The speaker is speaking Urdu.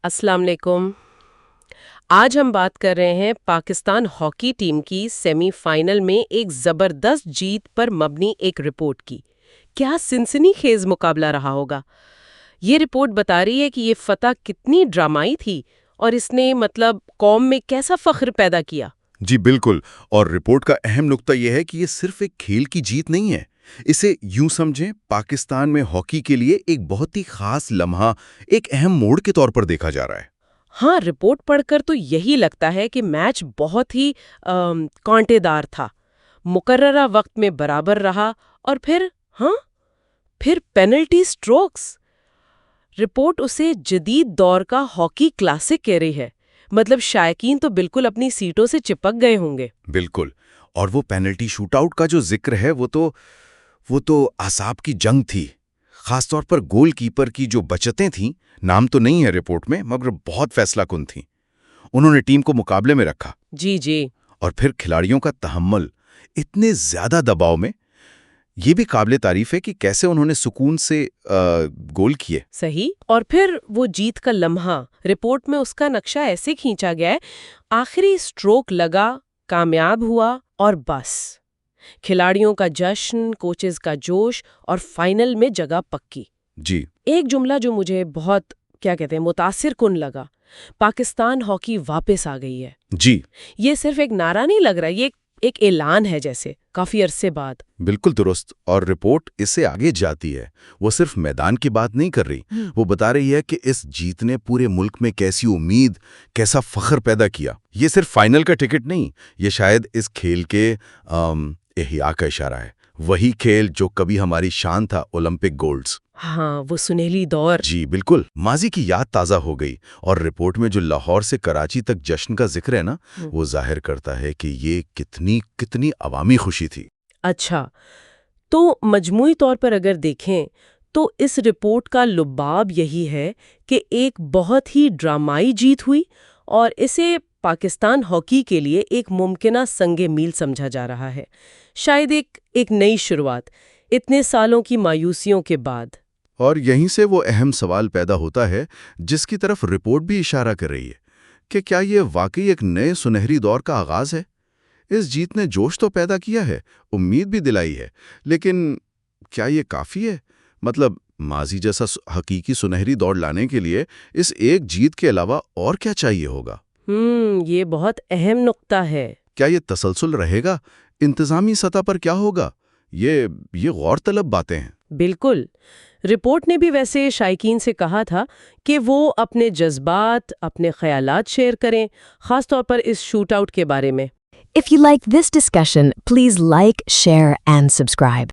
السلام علیکم۔ آج ہم بات کر رہے ہیں پاکستان ہاکی ٹیم کی سیمی فائنل میں ایک زبردست جیت پر مبنی ایک رپورٹ کی۔ کیا سنسنی خیز مقابلہ رہا ہوگا؟ یہ رپورٹ بتا رہی ہے کہ یہ فتح کتنی ڈرامائی تھی اور اس نے قوم میں کیسا فخر پیدا کیا۔ جی بالکل، اور رپورٹ کا اہم نقطہ یہ ہے کہ یہ صرف ایک کھیل کی جیت نہیں ہے۔ اسے یوں سمجھیں، پاکستان میں ہاکی کے لیے ایک بہت ہی خاص لمحہ، ایک اہم موڑ کے طور پر دیکھا جا رہا ہے۔ ہاں، رپورٹ پڑھ کر تو یہی لگتا ہے کہ میچ بہت ہی کانٹے دار تھا، مقررہ وقت میں برابر رہا اور پھر پینلٹی سٹروکس۔ رپورٹ اسے جدید دور کا ہاکی کلاسک کہہ رہی ہے، شائقین تو بالکل اپنی سیٹوں سے چپک گئے ہوں گے۔ بالکل، اور وہ پینلٹی شوٹ آؤٹ کا جو ذکر ہے وہ تو اعصاب کی جنگ تھی، خاص طور پر گول کیپر کی جو بچتیں تھیں، نام تو نہیں ہے رپورٹ میں مگر بہت فیصلہ کن تھیں۔ انہوں نے ٹیم کو مقابلے میں رکھا۔ جی اور پھر کھلاڑیوں کا تحمل اتنے زیادہ دباؤ میں، یہ بھی قابل تعریف ہے کہ کیسے انہوں نے سکون سے گول کیے۔ صحیح، اور پھر وہ جیت کا لمحہ، رپورٹ میں اس کا نقشہ ایسے کھینچا گیا ہے، آخری سٹروک لگا، کامیاب ہوا اور بس۔ کھلاڑیوں کا جشن، کوچز کا جوش اور فائنل میں جگہ پکی۔ جی، ایک جملہ جو مجھے بہت متاثر کن لگا، پاکستان ہاکی واپس آ گئی ہے۔ جی، یہ صرف ایک نعرہ نہیں لگ رہا، یہ ایک اعلان ہے، جیسے کافی عرصے بعد۔ بالکل درست، اور رپورٹ اس سے آگے جاتی ہے۔ وہ صرف میدان کی بات نہیں کر رہی، وہ بتا رہی ہے کہ اس جیت نے پورے ملک میں کیسی امید، کیسا فخر پیدا کیا۔ یہ صرف فائنل کا ٹکٹ نہیں، یہ شاید اس کھیل کے احیاء کا اشارہ ہے۔ وہی کھیل جو کبھی ہماری شان تھا، اولمپک گولڈز۔ ہاں، وہ سنہری دور۔ جی بالکل، ماضی کی یاد تازہ ہو گئی، اور رپورٹ میں جو لاہور سے کراچی تک جشن کا ذکر ہے نا، وہ ظاہر کرتا ہے کہ یہ کتنی عوامی خوشی تھی۔ اچھا، تو مجموعی طور پر اگر دیکھیں تو اس رپورٹ کا لباب یہی ہے کہ ایک بہت ہی ڈرامائی جیت ہوئی، اور اسے پاکستان ہاکی کے لیے ایک ممکنہ سنگ میل سمجھا جا رہا ہے، شاید ایک نئی شروعات اتنے سالوں کی مایوسیوں کے بعد۔ اور یہیں سے وہ اہم سوال پیدا ہوتا ہے جس کی طرف رپورٹ بھی اشارہ کر رہی ہے کہ کیا یہ واقعی ایک نئے سنہری دور کا آغاز ہے؟ اس جیت نے جوش تو پیدا کیا ہے، امید بھی دلائی ہے، لیکن کیا یہ کافی ہے؟ ماضی جیسا حقیقی سنہری دور لانے کے لیے اس ایک جیت کے علاوہ اور کیا چاہیے ہوگا؟ یہ بہت اہم نقطہ ہے۔ کیا یہ تسلسل رہے گا؟ انتظامی سطح پر کیا ہوگا؟ یہ غور طلب باتیں ہیں۔ بالکل، رپورٹ نے بھی ویسے شائقین سے کہا تھا کہ وہ اپنے جذبات، اپنے خیالات شیئر کریں، خاص طور پر اس شوٹ آؤٹ کے بارے میں۔ If you like this discussion, please like, share, and subscribe.